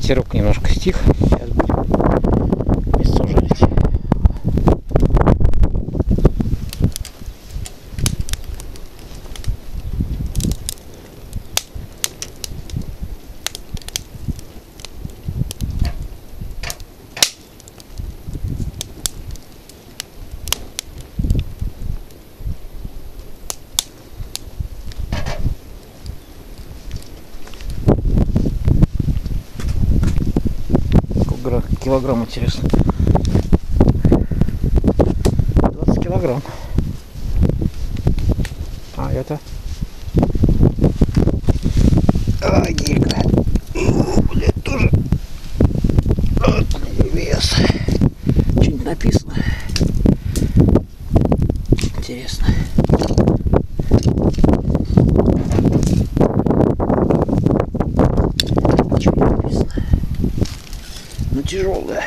ветерок немножко стих. Сейчас будем мясо жарить. Килограмм, интересно. 20 килограмм. А это гирька. Блядь, тоже вес. Что-нибудь написано. Интересно. Что написано? Ну, тяжелая.